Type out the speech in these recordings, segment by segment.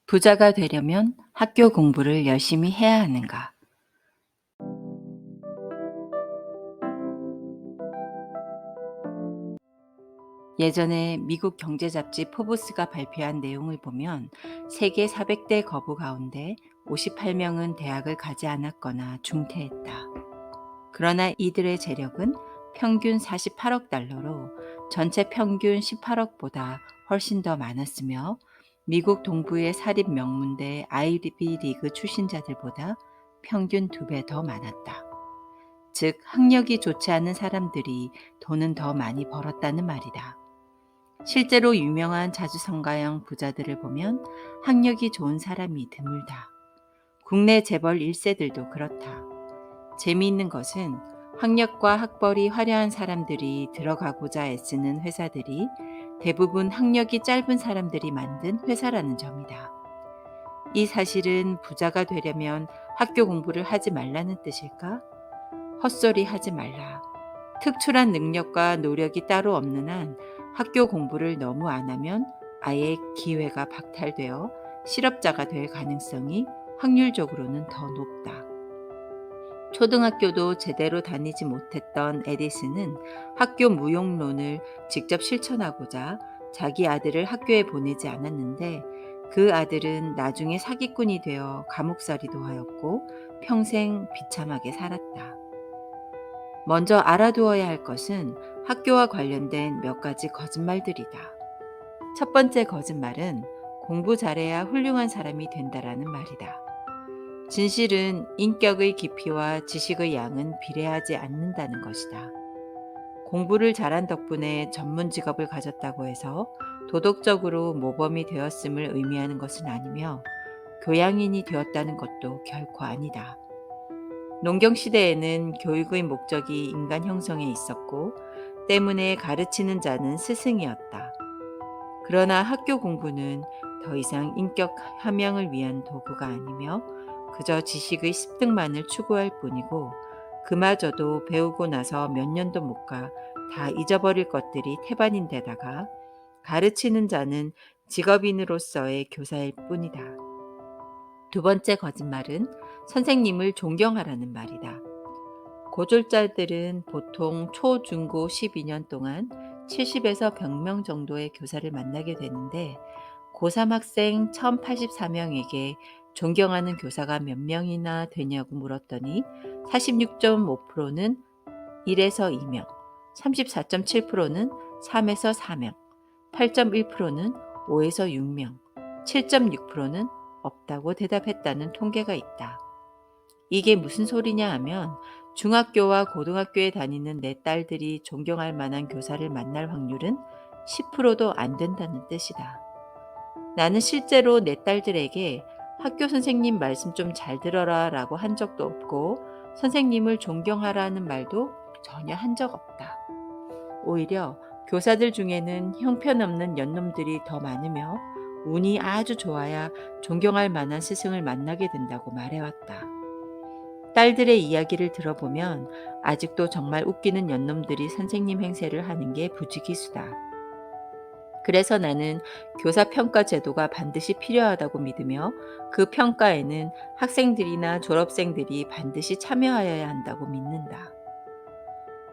부자가 되려면 학교 공부를 열심히 해야 하는가? 예전에 미국 경제 잡지 포브스가 발표한 내용을 보면 세계 400대 거부 가운데 58명은 대학을 가지 않았거나 중퇴했다. 그러나 이들의 재력은 평균 48억 달러로 전체 평균 18억보다 훨씬 더 많았으며 미국 동부의 사립 명문대 아이비 리그 출신자들보다 평균 2배 더 많았다. 즉, 학력이 좋지 않은 사람들이 돈은 더 많이 벌었다는 말이다. 실제로 유명한 자주성가형 부자들을 보면 학력이 좋은 사람이 드물다. 국내 재벌 1세들도 그렇다. 재미있는 것은 학력과 학벌이 화려한 사람들이 들어가고자 애쓰는 회사들이 대부분 학력이 짧은 사람들이 만든 회사라는 점이다. 이 사실은 부자가 되려면 학교 공부를 하지 말라는 뜻일까? 헛소리 하지 말라. 특출한 능력과 노력이 따로 없는 한 학교 공부를 너무 안 하면 아예 기회가 박탈되어 실업자가 될 가능성이 확률적으로는 더 높다. 초등학교도 제대로 다니지 못했던 에디슨은 학교 무용론을 직접 실천하고자 자기 아들을 학교에 보내지 않았는데 그 아들은 나중에 사기꾼이 되어 감옥살이도 하였고 평생 비참하게 살았다. 먼저 알아두어야 할 것은 학교와 관련된 몇 가지 거짓말들이다. 첫 번째 거짓말은 공부 잘해야 훌륭한 사람이 된다라는 말이다. 진실은 인격의 깊이와 지식의 양은 비례하지 않는다는 것이다. 공부를 잘한 덕분에 전문 직업을 가졌다고 해서 도덕적으로 모범이 되었음을 의미하는 것은 아니며 교양인이 되었다는 것도 결코 아니다. 농경시대에는 교육의 목적이 인간 형성에 있었고 때문에 가르치는 자는 스승이었다. 그러나 학교 공부는 더 이상 인격 함양을 위한 도구가 아니며 그저 지식의 습득만을 추구할 뿐이고 그마저도 배우고 나서 몇 년도 못 가 다 잊어버릴 것들이 태반인데다가 가르치는 자는 직업인으로서의 교사일 뿐이다. 두 번째 거짓말은 선생님을 존경하라는 말이다. 고졸자들은 보통 초, 중, 고 12년 동안 70에서 100명 정도의 교사를 만나게 되는데 고3 학생 1084명에게 존경하는 교사가 몇 명이나 되냐고 물었더니 46.5%는 1에서 2명, 34.7%는 3에서 4명, 8.1%는 5에서 6명, 7.6%는 없다고 대답했다는 통계가 있다. 이게 무슨 소리냐 하면 중학교와 고등학교에 다니는 내 딸들이 존경할 만한 교사를 만날 확률은 10%도 안 된다는 뜻이다. 나는 실제로 내 딸들에게 학교 선생님 말씀 좀 잘 들어라 라고 한 적도 없고 선생님을 존경하라는 말도 전혀 한 적 없다. 오히려 교사들 중에는 형편없는 연놈들이 더 많으며 운이 아주 좋아야 존경할 만한 스승을 만나게 된다고 말해왔다. 딸들의 이야기를 들어보면 아직도 정말 웃기는 연놈들이 선생님 행세를 하는 게 부지기수다. 그래서 나는 교사 평가 제도가 반드시 필요하다고 믿으며 그 평가에는 학생들이나 졸업생들이 반드시 참여하여야 한다고 믿는다.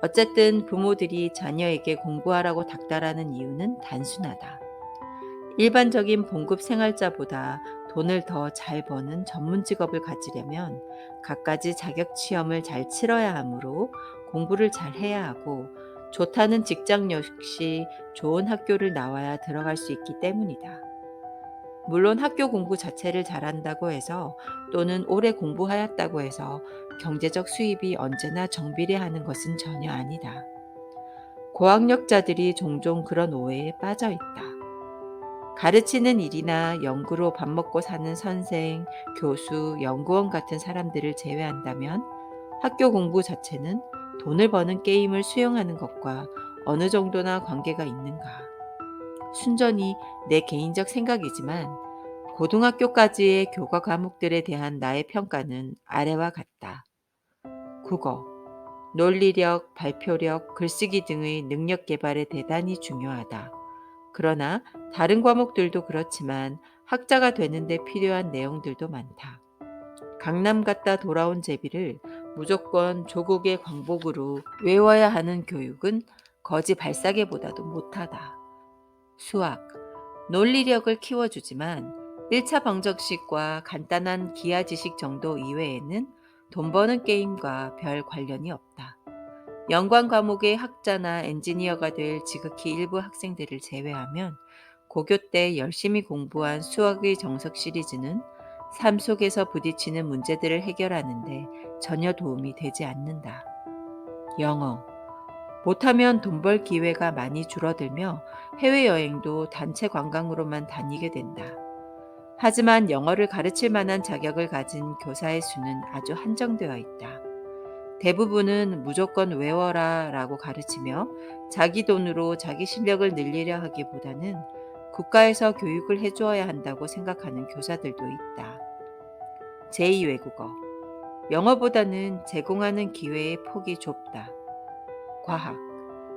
어쨌든 부모들이 자녀에게 공부하라고 닥달하는 이유는 단순하다. 일반적인 봉급 생활자보다 돈을 더 잘 버는 전문 직업을 가지려면 갖가지 자격 시험을 잘 치러야 하므로 공부를 잘 해야 하고 좋다는 직장 역시 좋은 학교를 나와야 들어갈 수 있기 때문이다. 물론 학교 공부 자체를 잘한다고 해서 또는 오래 공부하였다고 해서 경제적 수입이 언제나 정비례하는 것은 전혀 아니다. 고학력자들이 종종 그런 오해에 빠져 있다. 가르치는 일이나 연구로 밥 먹고 사는 선생, 교수, 연구원 같은 사람들을 제외한다면 학교 공부 자체는 돈을 버는 게임을 수용하는 것과 어느 정도나 관계가 있는가? 순전히 내 개인적 생각이지만 고등학교까지의 교과 과목들에 대한 나의 평가는 아래와 같다. 국어, 논리력, 발표력, 글쓰기 등의 능력 개발에 대단히 중요하다. 그러나 다른 과목들도 그렇지만 학자가 되는데 필요한 내용들도 많다. 강남 갔다 돌아온 제비를 무조건 조국의 광복으로 외워야 하는 교육은 거지 발사계보다도 못하다. 수학, 논리력을 키워주지만 1차 방정식과 간단한 기하 지식 정도 이외에는 돈 버는 게임과 별 관련이 없다. 연관 과목의 학자나 엔지니어가 될 지극히 일부 학생들을 제외하면 고교 때 열심히 공부한 수학의 정석 시리즈는 삶 속에서 부딪히는 문제들을 해결하는데 전혀 도움이 되지 않는다. 영어. 못하면 돈 벌 기회가 많이 줄어들며 해외여행도 단체 관광으로만 다니게 된다. 하지만 영어를 가르칠 만한 자격을 가진 교사의 수는 아주 한정되어 있다. 대부분은 무조건 외워라 라고 가르치며 자기 돈으로 자기 실력을 늘리려 하기보다는 국가에서 교육을 해주어야 한다고 생각하는 교사들도 있다. 제2외국어. 영어보다는 제공하는 기회의 폭이 좁다. 과학.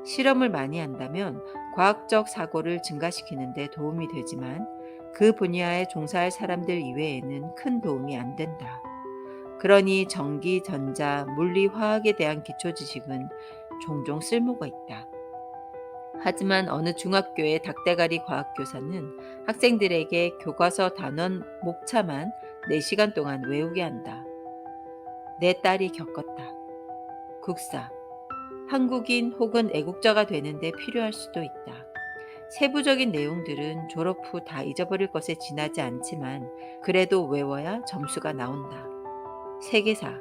실험을 많이 한다면 과학적 사고를 증가시키는 데 도움이 되지만 그 분야에 종사할 사람들 이외에는 큰 도움이 안 된다. 그러니 전기, 전자, 물리, 화학에 대한 기초 지식은 종종 쓸모가 있다. 하지만 어느 중학교의 닭대가리 과학교사는 학생들에게 교과서 단원 목차만 4시간 동안 외우게 한다. 내 딸이 겪었다. 국사. 한국인 혹은 애국자가 되는데 필요할 수도 있다. 세부적인 내용들은 졸업 후 다 잊어버릴 것에 지나지 않지만 그래도 외워야 점수가 나온다. 세계사.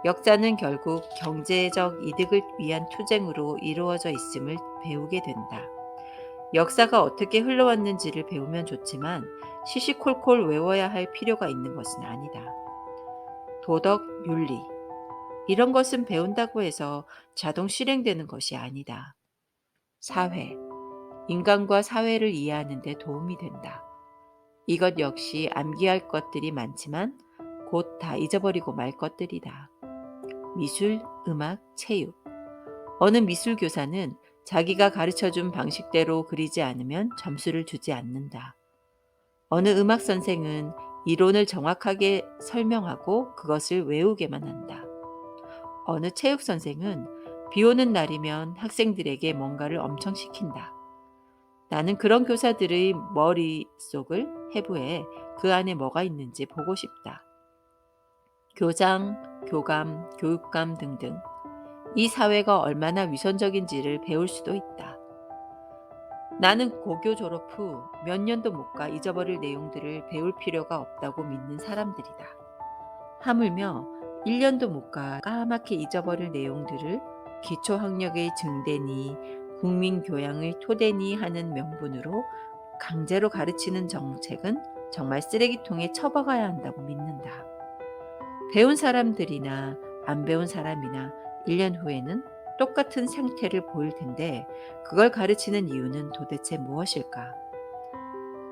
역사는 결국 경제적 이득을 위한 투쟁으로 이루어져 있음을 배우게 된다. 역사가 어떻게 흘러왔는지를 배우면 좋지만 시시콜콜 외워야 할 필요가 있는 것은 아니다. 도덕, 윤리. 이런 것은 배운다고 해서 자동 실행되는 것이 아니다. 사회. 인간과 사회를 이해하는 데 도움이 된다. 이것 역시 암기할 것들이 많지만 곧 다 잊어버리고 말 것들이다. 미술, 음악, 체육. 어느 미술 교사는 자기가 가르쳐준 방식대로 그리지 않으면 점수를 주지 않는다. 어느 음악 선생은 이론을 정확하게 설명하고 그것을 외우게만 한다. 어느 체육 선생은 비 오는 날이면 학생들에게 뭔가를 엄청 시킨다. 나는 그런 교사들의 머릿속을 해부해 그 안에 뭐가 있는지 보고 싶다. 교장, 교감, 교육감 등등. 이 사회가 얼마나 위선적인지를 배울 수도 있다. 나는 고교 졸업 후 몇 년도 못 가 잊어버릴 내용들을 배울 필요가 없다고 믿는 사람들이다. 하물며 1년도 못 가 까맣게 잊어버릴 내용들을 기초학력의 증대니 국민교양의 토대니 하는 명분으로 강제로 가르치는 정책은 정말 쓰레기통에 처박아야 한다고 믿는다. 배운 사람들이나 안 배운 사람이나 1년 후에는 똑같은 상태를 보일 텐데 그걸 가르치는 이유는 도대체 무엇일까?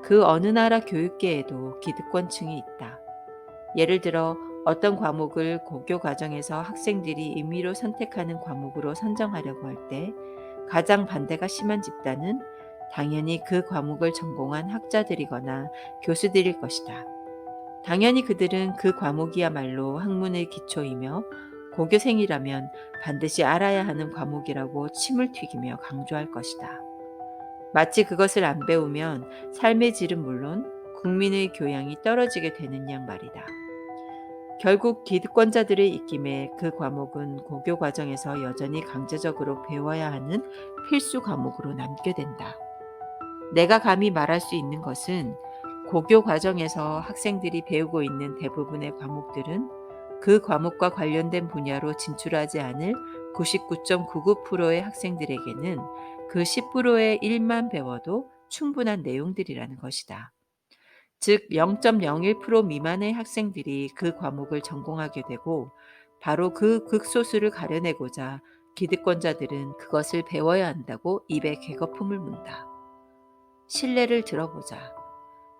그 어느 나라 교육계에도 기득권층이 있다. 예를 들어 어떤 과목을 고교 과정에서 학생들이 임의로 선택하는 과목으로 선정하려고 할 때 가장 반대가 심한 집단은 당연히 그 과목을 전공한 학자들이거나 교수들일 것이다. 당연히 그들은 그 과목이야말로 학문의 기초이며 고교생이라면 반드시 알아야 하는 과목이라고 침을 튀기며 강조할 것이다. 마치 그것을 안 배우면 삶의 질은 물론 국민의 교양이 떨어지게 되는 양 말이다. 결국 기득권자들의 입김에 그 과목은 고교 과정에서 여전히 강제적으로 배워야 하는 필수 과목으로 남게 된다. 내가 감히 말할 수 있는 것은 고교 과정에서 학생들이 배우고 있는 대부분의 과목들은 그 과목과 관련된 분야로 진출하지 않을 99.99%의 학생들에게는 그 10%의 일만 배워도 충분한 내용들이라는 것이다. 즉 0.01% 미만의 학생들이 그 과목을 전공하게 되고 바로 그 극소수를 가려내고자 기득권자들은 그것을 배워야 한다고 입에 개거품을 문다. 신뢰를 들어보자.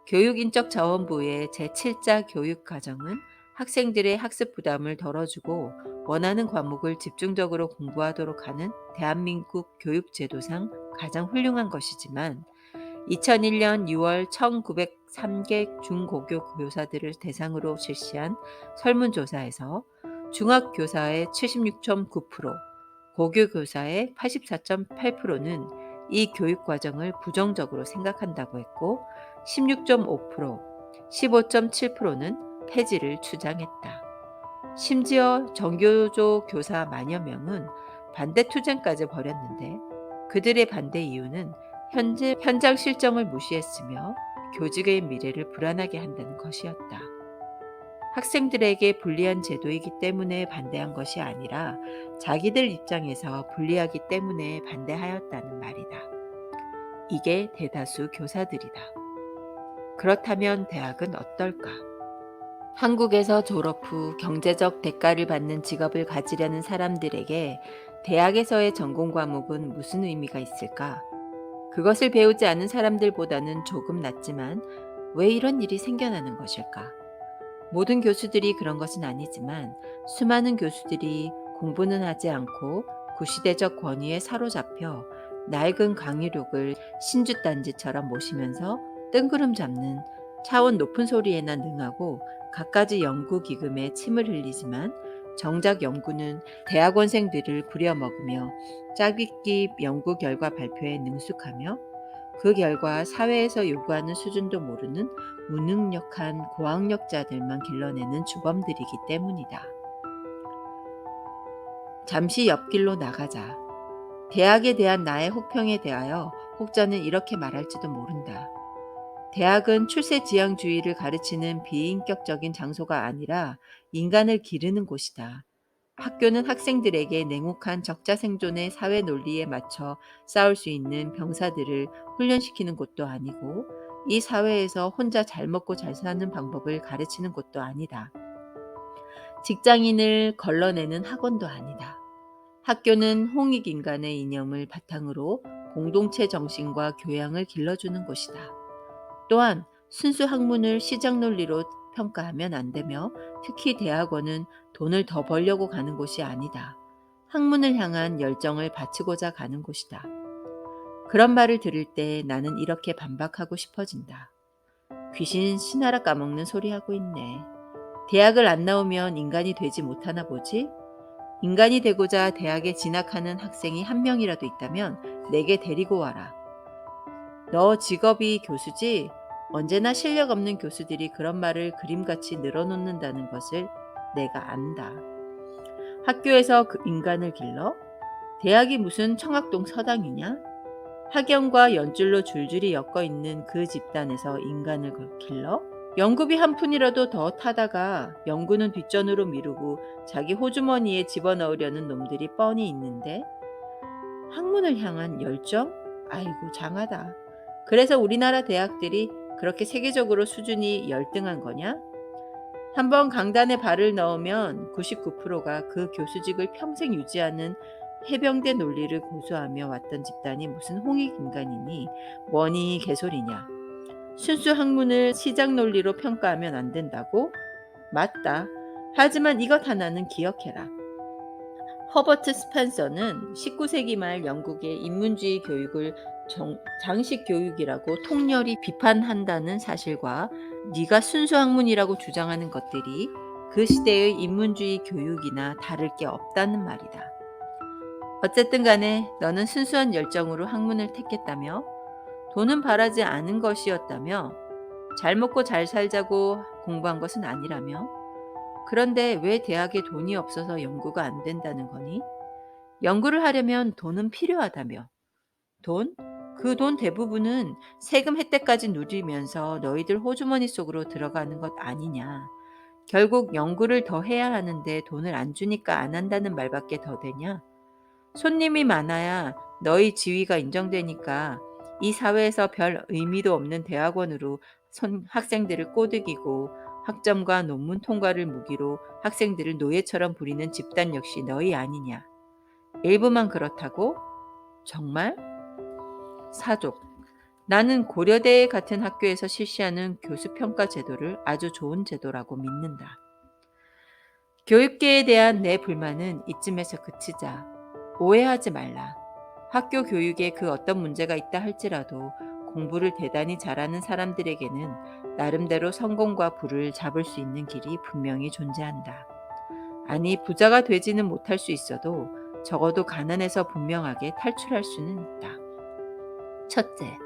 교육인적자원부의 제7자 교육과정은 학생들의 학습 부담을 덜어주고 원하는 과목을 집중적으로 공부하도록 하는 대한민국 교육제도상 가장 훌륭한 것이지만 2001년 6월 1903개 중고교 교사들을 대상으로 실시한 설문조사에서 중학교사의 76.9%, 고교교사의 84.8%는 이 교육과정을 부정적으로 생각한다고 했고 16.5%, 15.7%는 폐지를 주장했다. 심지어 정교조 교사 만여 명은 반대 투쟁까지 벌였는데 그들의 반대 이유는 현재 현장 실정을 무시했으며 교직의 미래를 불안하게 한다는 것이었다. 학생들에게 불리한 제도이기 때문에 반대한 것이 아니라 자기들 입장에서 불리하기 때문에 반대하였다는 말이다. 이게 대다수 교사들이다. 그렇다면 대학은 어떨까? 한국에서 졸업 후 경제적 대가를 받는 직업을 가지려는 사람들에게 대학에서의 전공 과목은 무슨 의미가 있을까? 그것을 배우지 않은 사람들보다는 조금 낫지만 왜 이런 일이 생겨나는 것일까? 모든 교수들이 그런 것은 아니지만 수많은 교수들이 공부는 하지 않고 구시대적 권위에 사로잡혀 낡은 강의록을 신주단지처럼 모시면서 뜬구름 잡는 차원 높은 소리에나 능하고 갖가지 연구 기금에 침을 흘리지만 정작 연구는 대학원생들을 부려먹으며 짜깁기 연구 결과 발표에 능숙하며 그 결과 사회에서 요구하는 수준도 모르는 무능력한 고학력자들만 길러내는 주범들이기 때문이다. 잠시 옆길로 나가자. 대학에 대한 나의 혹평에 대하여 혹자는 이렇게 말할지도 모른다. 대학은 출세지향주의를 가르치는 비인격적인 장소가 아니라 인간을 기르는 곳이다. 학교는 학생들에게 냉혹한 적자생존의 사회 논리에 맞춰 싸울 수 있는 병사들을 훈련시키는 곳도 아니고 이 사회에서 혼자 잘 먹고 잘 사는 방법을 가르치는 곳도 아니다. 직장인을 걸러내는 학원도 아니다. 학교는 홍익인간의 이념을 바탕으로 공동체 정신과 교양을 길러주는 곳이다. 또한 순수 학문을 시장 논리로 평가하면 안 되며 특히 대학원은 돈을 더 벌려고 가는 곳이 아니다. 학문을 향한 열정을 바치고자 가는 곳이다. 그런 말을 들을 때 나는 이렇게 반박하고 싶어진다. 귀신 신하라 까먹는 소리 하고 있네. 대학을 안 나오면 인간이 되지 못하나 보지? 인간이 되고자 대학에 진학하는 학생이 한 명이라도 있다면 내게 데리고 와라. 너 직업이 교수지? 언제나 실력 없는 교수들이 그런 말을 그림같이 늘어놓는다는 것을 내가 안다. 학교에서 그 인간을 길러? 대학이 무슨 청학동 서당이냐? 학연과 연줄로 줄줄이 엮어 있는 그 집단에서 인간을 길러? 연구비 한 푼이라도 더 타다가 연구는 뒷전으로 미루고 자기 호주머니에 집어넣으려는 놈들이 뻔히 있는데 학문을 향한 열정? 아이고 장하다. 그래서 우리나라 대학들이 그렇게 세계적으로 수준이 열등한 거냐? 한번 강단에 발을 넣으면 99%가 그 교수직을 평생 유지하는 해병대 논리를 고수하며 왔던 집단이 무슨 홍익인간이니 뭐니 개소리냐. 순수 학문을 시장 논리로 평가하면 안 된다고? 맞다. 하지만 이것 하나는 기억해라. 허버트 스펜서는 19세기 말 영국의 인문주의 교육을 장식 교육이라고 통렬히 비판한다는 사실과 네가 순수 학문이라고 주장하는 것들이 그 시대의 인문주의 교육이나 다를 게 없다는 말이다. 어쨌든 간에 너는 순수한 열정으로 학문을 택했다며 돈은 바라지 않은 것이었다며 잘 먹고 잘 살자고 공부한 것은 아니라며 그런데 왜 대학에 돈이 없어서 연구가 안 된다는 거니? 연구를 하려면 돈은 필요하다며. 돈? 그 돈 대부분은 세금 혜택까지 누리면서 너희들 호주머니 속으로 들어가는 것 아니냐. 결국 연구를 더 해야 하는데 돈을 안 주니까 안 한다는 말밖에 더 되냐? 손님이 많아야 너희 지위가 인정되니까 이 사회에서 별 의미도 없는 대학원으로 학생들을 꼬드기고 학점과 논문 통과를 무기로 학생들을 노예처럼 부리는 집단 역시 너희 아니냐. 일부만 그렇다고? 정말? 사족. 나는 고려대 같은 학교에서 실시하는 교수평가 제도를 아주 좋은 제도라고 믿는다. 교육계에 대한 내 불만은 이쯤에서 그치자. 오해하지 말라. 학교 교육에 그 어떤 문제가 있다 할지라도 공부를 대단히 잘하는 사람들에게는 나름대로 성공과 부를 잡을 수 있는 길이 분명히 존재한다. 아니, 부자가 되지는 못할 수 있어도 적어도 가난에서 분명하게 탈출할 수는 있다. 첫째,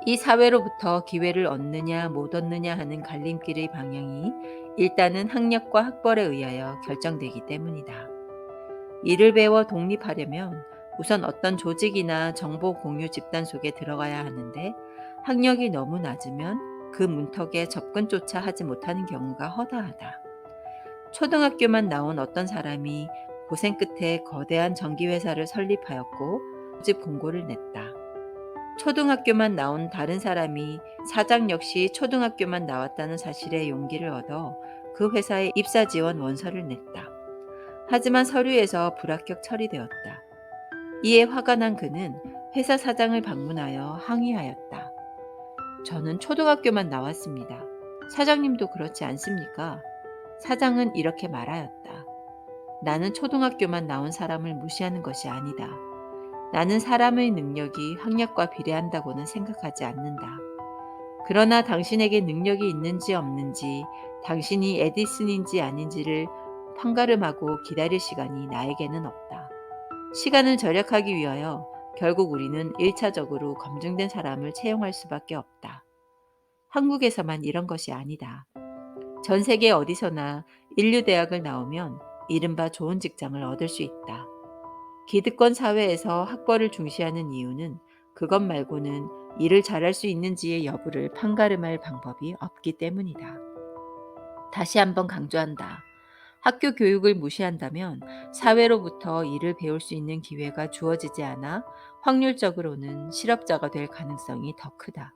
이 사회로부터 기회를 얻느냐 못 얻느냐 하는 갈림길의 방향이 일단은 학력과 학벌에 의하여 결정되기 때문이다. 일을 배워 독립하려면 우선 어떤 조직이나 정보 공유 집단 속에 들어가야 하는데 학력이 너무 낮으면 그 문턱에 접근조차 하지 못하는 경우가 허다하다. 초등학교만 나온 어떤 사람이 고생 끝에 거대한 전기회사를 설립하였고 모집 공고를 냈다. 초등학교만 나온 다른 사람이 사장 역시 초등학교만 나왔다는 사실에 용기를 얻어 그 회사에 입사 지원 원서를 냈다. 하지만 서류에서 불합격 처리되었다. 이에 화가 난 그는 회사 사장을 방문하여 항의하였다. 저는 초등학교만 나왔습니다. 사장님도 그렇지 않습니까? 사장은 이렇게 말하였다. 나는 초등학교만 나온 사람을 무시하는 것이 아니다. 나는 사람의 능력이 학력과 비례한다고는 생각하지 않는다. 그러나 당신에게 능력이 있는지 없는지, 당신이 에디슨인지 아닌지를 판가름하고 기다릴 시간이 나에게는 없다. 시간을 절약하기 위하여 결국 우리는 1차적으로 검증된 사람을 채용할 수밖에 없다. 한국에서만 이런 것이 아니다. 전 세계 어디서나 인류대학을 나오면 이른바 좋은 직장을 얻을 수 있다. 기득권 사회에서 학벌을 중시하는 이유는 그것 말고는 일을 잘할 수 있는지의 여부를 판가름할 방법이 없기 때문이다. 다시 한번 강조한다. 학교 교육을 무시한다면 사회로부터 일을 배울 수 있는 기회가 주어지지 않아 확률적으로는 실업자가 될 가능성이 더 크다.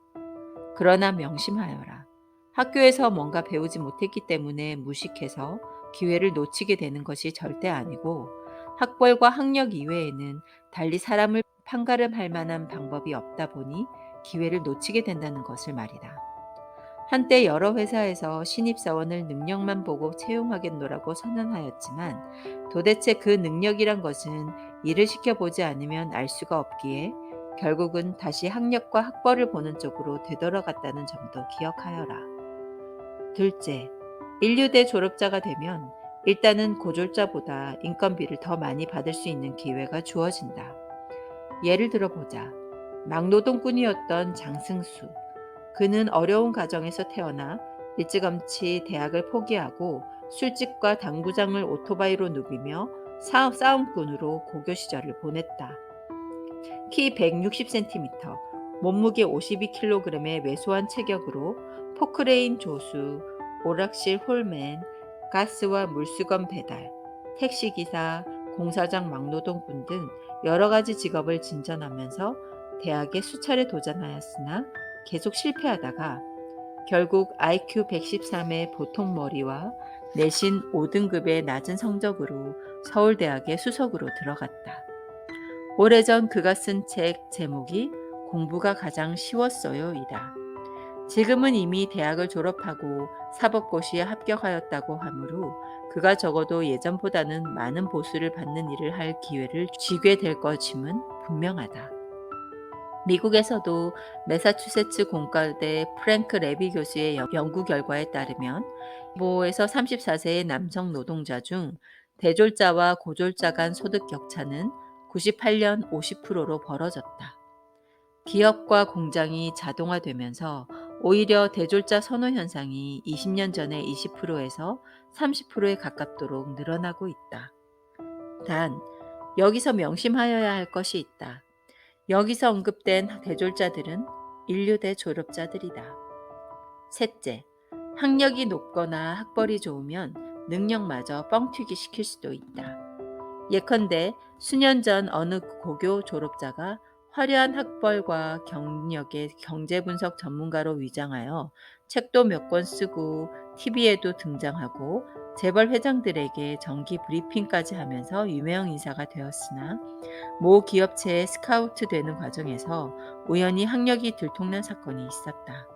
그러나 명심하여라. 학교에서 뭔가 배우지 못했기 때문에 무식해서 기회를 놓치게 되는 것이 절대 아니고 학벌과 학력 이외에는 달리 사람을 판가름할 만한 방법이 없다 보니 기회를 놓치게 된다는 것을 말이다. 한때 여러 회사에서 신입사원을 능력만 보고 채용하겠노라고 선언하였지만 도대체 그 능력이란 것은 일을 시켜보지 않으면 알 수가 없기에 결국은 다시 학력과 학벌을 보는 쪽으로 되돌아갔다는 점도 기억하여라. 둘째, 인류대 졸업자가 되면 일단은 고졸자보다 인건비를 더 많이 받을 수 있는 기회가 주어진다. 예를 들어보자. 막노동꾼이었던 장승수. 그는 어려운 가정에서 태어나 일찌감치 대학을 포기하고 술집과 당구장을 오토바이로 누비며 싸움꾼으로 고교 시절을 보냈다. 키 160cm, 몸무게 52kg의 왜소한 체격으로 포크레인 조수, 오락실 홀맨, 가스와 물수건 배달, 택시기사, 공사장 막노동꾼 등 여러 가지 직업을 진전하면서 대학에 수차례 도전하였으나 계속 실패하다가 결국 IQ 113의 보통 머리와 내신 5등급의 낮은 성적으로 서울대학의 수석으로 들어갔다. 오래전 그가 쓴 책 제목이 공부가 가장 쉬웠어요이다. 지금은 이미 대학을 졸업하고 사법고시에 합격하였다고 하므로 그가 적어도 예전보다는 많은 보수를 받는 일을 할 기회를 쥐게 될 것임은 분명하다. 미국에서도 매사추세츠 공과대 프랭크 레비 교수의 연구 결과에 따르면 15에서 34세의 남성 노동자 중 대졸자와 고졸자 간 소득 격차는 98년 50%로 벌어졌다. 기업과 공장이 자동화되면서 오히려 대졸자 선호 현상이 20년 전의 20%에서 30%에 가깝도록 늘어나고 있다. 단, 여기서 명심하여야 할 것이 있다. 여기서 언급된 대졸자들은 인류대 졸업자들이다. 셋째, 학력이 높거나 학벌이 좋으면 능력마저 뻥튀기 시킬 수도 있다. 예컨대 수년 전 어느 고교 졸업자가 화려한 학벌과 경력의 경제분석 전문가로 위장하여 책도 몇 권 쓰고 TV에도 등장하고 재벌 회장들에게 정기 브리핑까지 하면서 유명 인사가 되었으나 모 기업체에 스카우트 되는 과정에서 우연히 학력이 들통난 사건이 있었다.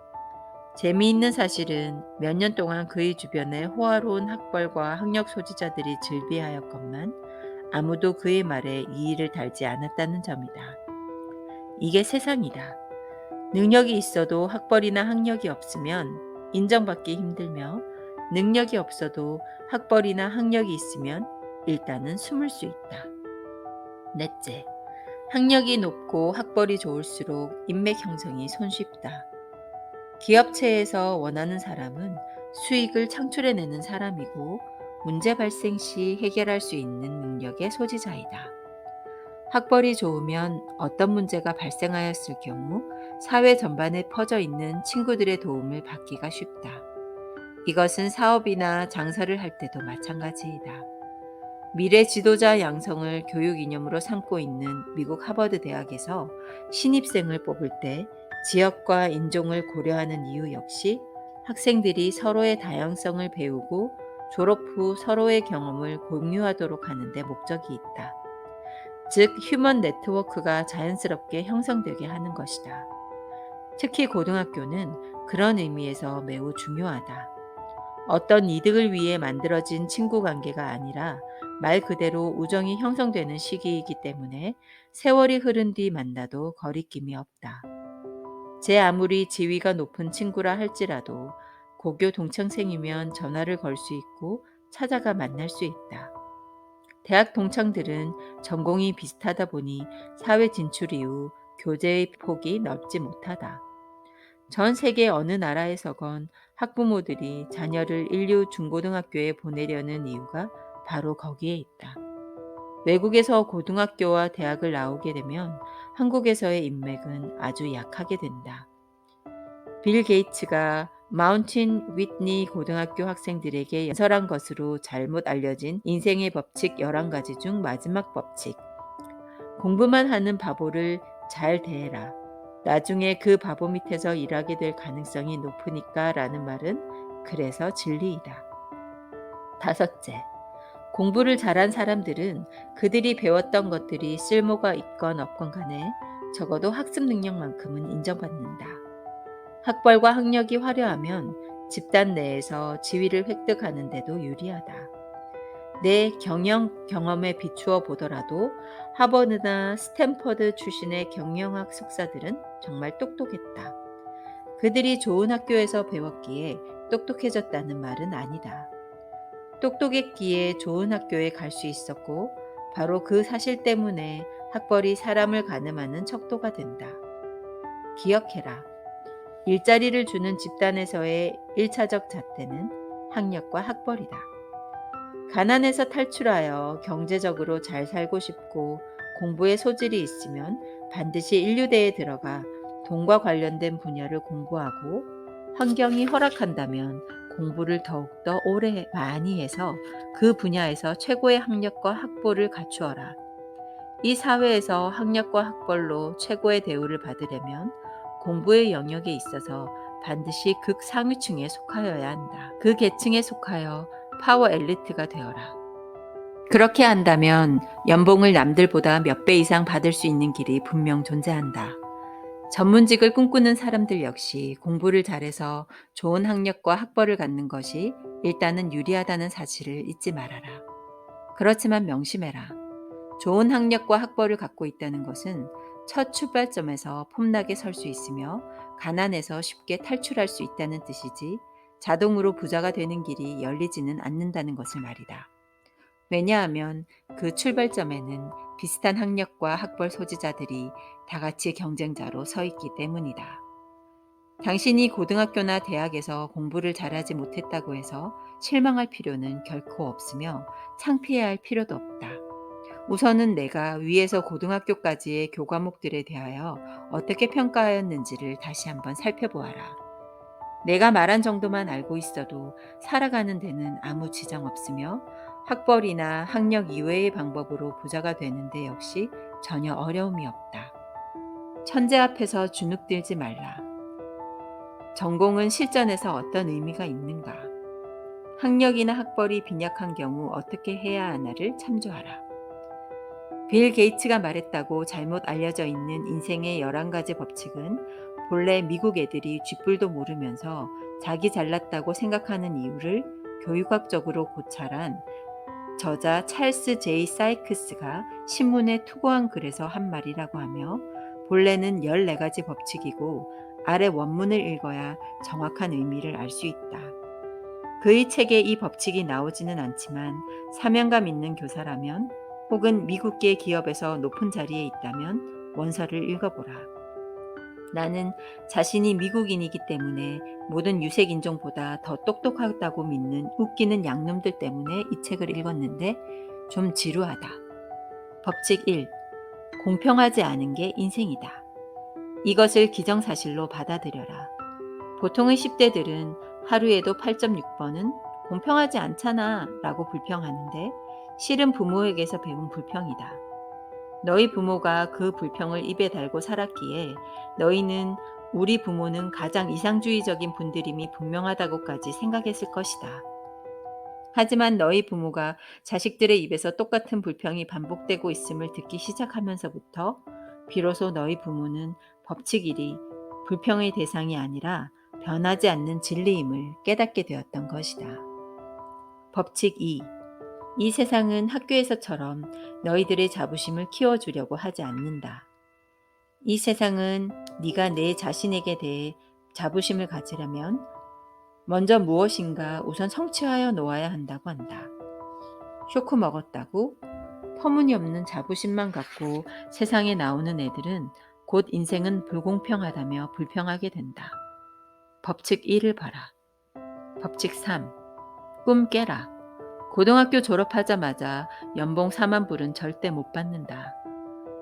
재미있는 사실은 몇 년 동안 그의 주변에 호화로운 학벌과 학력 소지자들이 즐비하였건만 아무도 그의 말에 이의를 달지 않았다는 점이다. 이게 세상이다. 능력이 있어도 학벌이나 학력이 없으면 인정받기 힘들며 능력이 없어도 학벌이나 학력이 있으면 일단은 숨을 수 있다. 넷째, 학력이 높고 학벌이 좋을수록 인맥 형성이 손쉽다. 기업체에서 원하는 사람은 수익을 창출해내는 사람이고 문제 발생 시 해결할 수 있는 능력의 소지자이다. 학벌이 좋으면 어떤 문제가 발생하였을 경우 사회 전반에 퍼져 있는 친구들의 도움을 받기가 쉽다. 이것은 사업이나 장사를 할 때도 마찬가지이다. 미래 지도자 양성을 교육 이념으로 삼고 있는 미국 하버드 대학에서 신입생을 뽑을 때 지역과 인종을 고려하는 이유 역시 학생들이 서로의 다양성을 배우고 졸업 후 서로의 경험을 공유하도록 하는 데 목적이 있다. 즉, 휴먼 네트워크가 자연스럽게 형성되게 하는 것이다. 특히 고등학교는 그런 의미에서 매우 중요하다. 어떤 이득을 위해 만들어진 친구 관계가 아니라 말 그대로 우정이 형성되는 시기이기 때문에 세월이 흐른 뒤 만나도 거리낌이 없다. 제 아무리 지위가 높은 친구라 할지라도 고교 동창생이면 전화를 걸 수 있고 찾아가 만날 수 있다. 대학 동창들은 전공이 비슷하다 보니 사회 진출 이후 교제의 폭이 넓지 못하다. 전 세계 어느 나라에서건 학부모들이 자녀를 인류 중고등학교에 보내려는 이유가 바로 거기에 있다. 외국에서 고등학교와 대학을 나오게 되면 한국에서의 인맥은 아주 약하게 된다. 빌 게이츠가 마운틴 위트니 고등학교 학생들에게 연설한 것으로 잘못 알려진 인생의 법칙 11가지 중 마지막 법칙. 공부만 하는 바보를 잘 대해라. 나중에 그 바보 밑에서 일하게 될 가능성이 높으니까 라는 말은 그래서 진리이다. 다섯째, 공부를 잘한 사람들은 그들이 배웠던 것들이 쓸모가 있건 없건 간에 적어도 학습 능력만큼은 인정받는다. 학벌과 학력이 화려하면 집단 내에서 지위를 획득하는 데도 유리하다. 내 경험에 비추어 보더라도 하버드나 스탠퍼드 출신의 경영학 석사들은 정말 똑똑했다. 그들이 좋은 학교에서 배웠기에 똑똑해졌다는 말은 아니다. 똑똑했기에 좋은 학교에 갈 수 있었고 바로 그 사실 때문에 학벌이 사람을 가늠하는 척도가 된다. 기억해라. 일자리를 주는 집단에서의 1차적 잣대는 학력과 학벌이다. 가난에서 탈출하여 경제적으로 잘 살고 싶고 공부에 소질이 있으면 반드시 인류대에 들어가 돈과 관련된 분야를 공부하고 환경이 허락한다면 공부를 더욱더 오래 많이 해서 그 분야에서 최고의 학력과 학벌을 갖추어라. 이 사회에서 학력과 학벌로 최고의 대우를 받으려면 공부의 영역에 있어서 반드시 극상위층에 속하여야 한다. 그 계층에 속하여 파워 엘리트가 되어라. 그렇게 한다면 연봉을 남들보다 몇 배 이상 받을 수 있는 길이 분명 존재한다. 전문직을 꿈꾸는 사람들 역시 공부를 잘해서 좋은 학력과 학벌을 갖는 것이 일단은 유리하다는 사실을 잊지 말아라. 그렇지만 명심해라. 좋은 학력과 학벌을 갖고 있다는 것은 첫 출발점에서 폼나게 설 수 있으며 가난에서 쉽게 탈출할 수 있다는 뜻이지 자동으로 부자가 되는 길이 열리지는 않는다는 것을 말이다. 왜냐하면 그 출발점에는 비슷한 학력과 학벌 소지자들이 다 같이 경쟁자로 서 있기 때문이다. 당신이 고등학교나 대학에서 공부를 잘하지 못했다고 해서 실망할 필요는 결코 없으며 창피해야 할 필요도 없다. 우선은 내가 위에서 고등학교까지의 교과목들에 대하여 어떻게 평가하였는지를 다시 한번 살펴보아라. 내가 말한 정도만 알고 있어도 살아가는 데는 아무 지장 없으며 학벌이나 학력 이외의 방법으로 부자가 되는데 역시 전혀 어려움이 없다. 천재 앞에서 주눅들지 말라. 전공은 실전에서 어떤 의미가 있는가? 학력이나 학벌이 빈약한 경우 어떻게 해야 하나를 참조하라. 빌 게이츠가 말했다고 잘못 알려져 있는 인생의 11가지 법칙은 본래 미국 애들이 쥐뿔도 모르면서 자기 잘났다고 생각하는 이유를 교육학적으로 고찰한 저자 찰스 제이 사이크스가 신문에 투고한 글에서 한 말이라고 하며 본래는 14가지 법칙이고 아래 원문을 읽어야 정확한 의미를 알 수 있다. 그의 책에 이 법칙이 나오지는 않지만 사명감 있는 교사라면 혹은 미국계 기업에서 높은 자리에 있다면 원서를 읽어보라. 나는 자신이 미국인이기 때문에 모든 유색인종보다 더 똑똑하다고 믿는 웃기는 양놈들 때문에 이 책을 읽었는데 좀 지루하다. 법칙 1. 공평하지 않은 게 인생이다. 이것을 기정사실로 받아들여라. 보통의 10대들은 하루에도 8.6번은 공평하지 않잖아 라고 불평하는데 실은 부모에게서 배운 불평이다. 너희 부모가 그 불평을 입에 달고 살았기에 너희는 우리 부모는 가장 이상주의적인 분들임이 분명하다고까지 생각했을 것이다. 하지만 너희 부모가 자식들의 입에서 똑같은 불평이 반복되고 있음을 듣기 시작하면서부터 비로소 너희 부모는 법칙 1이 불평의 대상이 아니라 변하지 않는 진리임을 깨닫게 되었던 것이다. 법칙 2. 이 세상은 학교에서처럼 너희들의 자부심을 키워주려고 하지 않는다. 이 세상은 네가 내 자신에게 대해 자부심을 가지려면 먼저 무엇인가 우선 성취하여 놓아야 한다고 한다. 쇼크 먹었다고 터무니없는 자부심만 갖고 세상에 나오는 애들은 곧 인생은 불공평하다며 불평하게 된다. 법칙 1을 봐라. 법칙 3. 꿈 깨라. 고등학교 졸업하자마자 연봉 4만 불은 절대 못 받는다.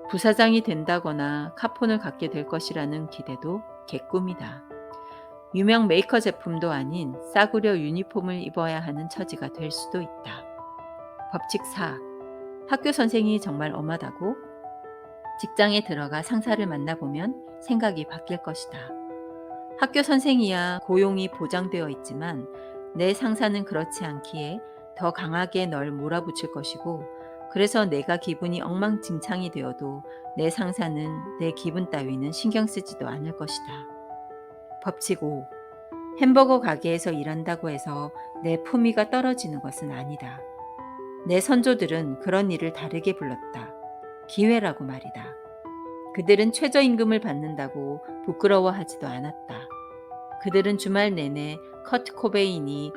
부사장이 된다거나 카폰을 갖게 될 것이라는 기대도 개꿈이다. 유명 메이커 제품도 아닌 싸구려 유니폼을 입어야 하는 처지가 될 수도 있다. 법칙 4. 학교 선생이 정말 엄하다고? 직장에 들어가 상사를 만나보면 생각이 바뀔 것이다. 학교 선생이야 고용이 보장되어 있지만 내 상사는 그렇지 않기에 더 강하게 널 몰아붙일 것이고 그래서 내가 기분이 엉망진창이 되어도 내 상사는 내 기분 따위는 신경 쓰지도 않을 것이다. 법칙 5. 햄버거 가게에서 일한다고 해서 내 품위가 떨어지는 것은 아니다. 내 선조들은 그런 일을 다르게 불렀다. 기회라고 말이다. 그들은 최저임금을 받는다고 부끄러워하지도 않았다. 그들은 주말 내내 커트 코베인이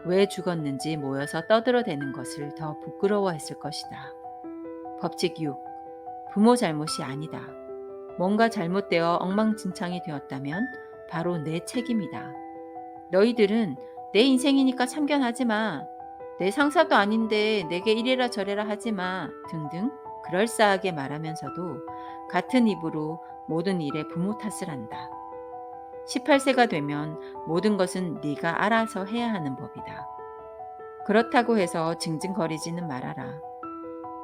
왜 죽었는지 모여서 떠들어대는 것을 더 부끄러워했을 것이다. 법칙 6. 부모 잘못이 아니다. 뭔가 잘못되어 엉망진창이 되었다면 바로 내 책임이다. 너희들은 내 인생이니까 참견하지 마. 내 상사도 아닌데 내게 이래라 저래라 하지 마. 등등 그럴싸하게 말하면서도 같은 입으로 모든 일에 부모 탓을 한다. 18세가 되면 모든 것은 네가 알아서 해야 하는 법이다. 그렇다고 해서 징징거리지는 말아라.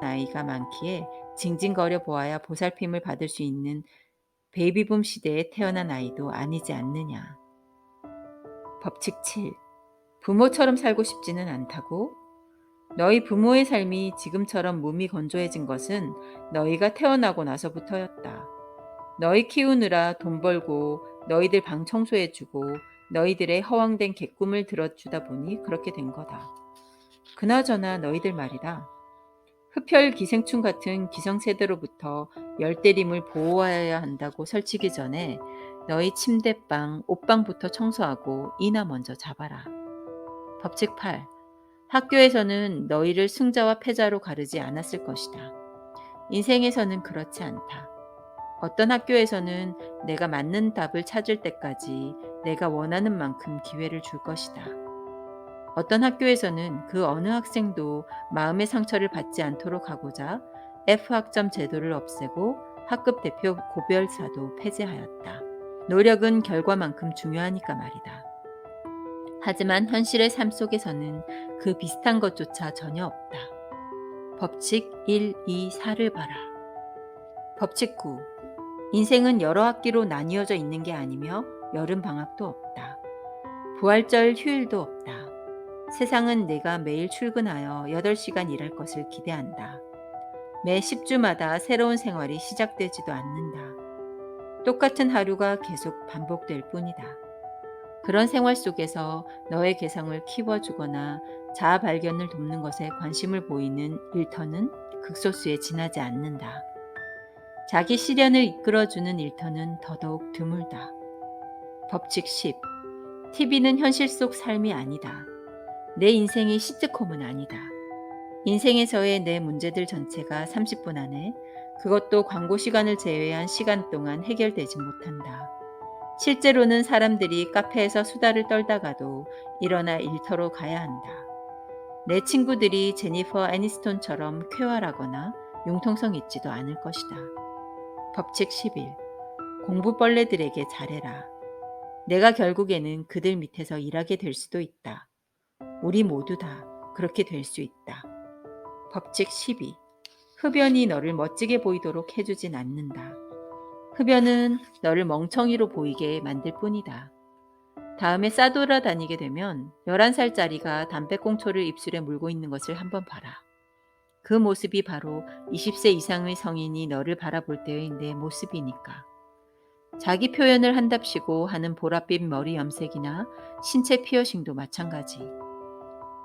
나이가 많기에 징징거려 보아야 보살핌을 받을 수 있는 베이비붐 시대에 태어난 아이도 아니지 않느냐. 법칙 7. 부모처럼 살고 싶지는 않다고? 너희 부모의 삶이 지금처럼 몸이 건조해진 것은 너희가 태어나고 나서부터였다. 너희 키우느라 돈 벌고 너희들 방 청소해주고 너희들의 허황된 개꿈을 들어주다 보니 그렇게 된 거다. 그나저나 너희들 말이다. 흡혈 기생충 같은 기성세대로부터 열대림을 보호해야 한다고 설치기 전에 너희 침대방, 옷방부터 청소하고 이나 먼저 잡아라. 법칙 8. 학교에서는 너희를 승자와 패자로 가르지 않았을 것이다. 인생에서는 그렇지 않다. 어떤 학교에서는 내가 맞는 답을 찾을 때까지 내가 원하는 만큼 기회를 줄 것이다. 어떤 학교에서는 그 어느 학생도 마음의 상처를 받지 않도록 하고자 F학점 제도를 없애고 학급 대표 고별사도 폐지하였다. 노력은 결과만큼 중요하니까 말이다. 하지만 현실의 삶 속에서는 그 비슷한 것조차 전혀 없다. 법칙 1, 2, 4를 봐라. 법칙 9. 인생은 여러 학기로 나뉘어져 있는 게 아니며 여름 방학도 없다. 부활절 휴일도 없다. 세상은 내가 매일 출근하여 8시간 일할 것을 기대한다. 매 10주마다 새로운 생활이 시작되지도 않는다. 똑같은 하루가 계속 반복될 뿐이다. 그런 생활 속에서 너의 개성을 키워주거나 자아 발견을 돕는 것에 관심을 보이는 일터는 극소수에 지나지 않는다. 자기 실현을 이끌어주는 일터는 더더욱 드물다. 법칙 10. TV는 현실 속 삶이 아니다. 내 인생이 시트콤은 아니다. 인생에서의 내 문제들 전체가 30분 안에, 그것도 광고 시간을 제외한 시간 동안 해결되지 못한다. 실제로는 사람들이 카페에서 수다를 떨다가도 일어나 일터로 가야 한다. 내 친구들이 제니퍼 애니스톤처럼 쾌활하거나 융통성 있지도 않을 것이다. 법칙 11. 공부벌레들에게 잘해라. 내가 결국에는 그들 밑에서 일하게 될 수도 있다. 우리 모두 다 그렇게 될 수 있다. 법칙 12. 흡연이 너를 멋지게 보이도록 해주진 않는다. 흡연은 너를 멍청이로 보이게 만들 뿐이다. 다음에 싸돌아다니게 되면 11살짜리가 담배꽁초를 입술에 물고 있는 것을 한번 봐라. 그 모습이 바로 20세 이상의 성인이 너를 바라볼 때의 내 모습이니까. 자기 표현을 한답시고 하는 보랏빛 머리 염색이나 신체 피어싱도 마찬가지.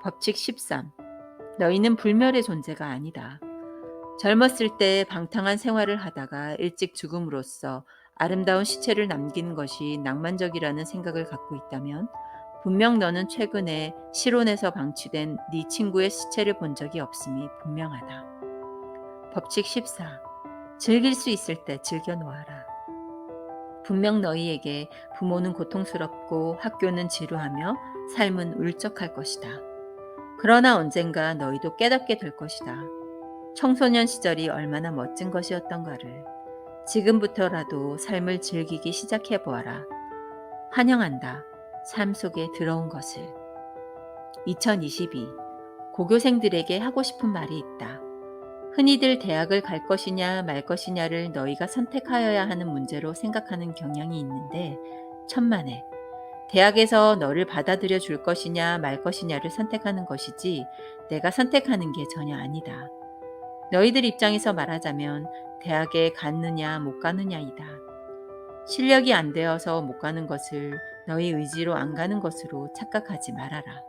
법칙 13. 너희는 불멸의 존재가 아니다. 젊었을 때 방탕한 생활을 하다가 일찍 죽음으로써 아름다운 시체를 남기는 것이 낭만적이라는 생각을 갖고 있다면 분명 너는 최근에 실온에서 방치된 네 친구의 시체를 본 적이 없음이 분명하다. 법칙 14. 즐길 수 있을 때 즐겨 놓아라. 분명 너희에게 부모는 고통스럽고 학교는 지루하며 삶은 울적할 것이다. 그러나 언젠가 너희도 깨닫게 될 것이다. 청소년 시절이 얼마나 멋진 것이었던가를. 지금부터라도 삶을 즐기기 시작해 보아라. 환영한다. 삶 속에 들어온 것을. 2022. 고교생들에게 하고 싶은 말이 있다. 흔히들 대학을 갈 것이냐 말 것이냐를 너희가 선택하여야 하는 문제로 생각하는 경향이 있는데 천만에, 대학에서 너를 받아들여 줄 것이냐 말 것이냐를 선택하는 것이지 내가 선택하는 게 전혀 아니다. 너희들 입장에서 말하자면 대학에 갔느냐 못 가느냐이다. 실력이 안 되어서 못 가는 것을 너희 의지로 안 가는 것으로 착각하지 말아라.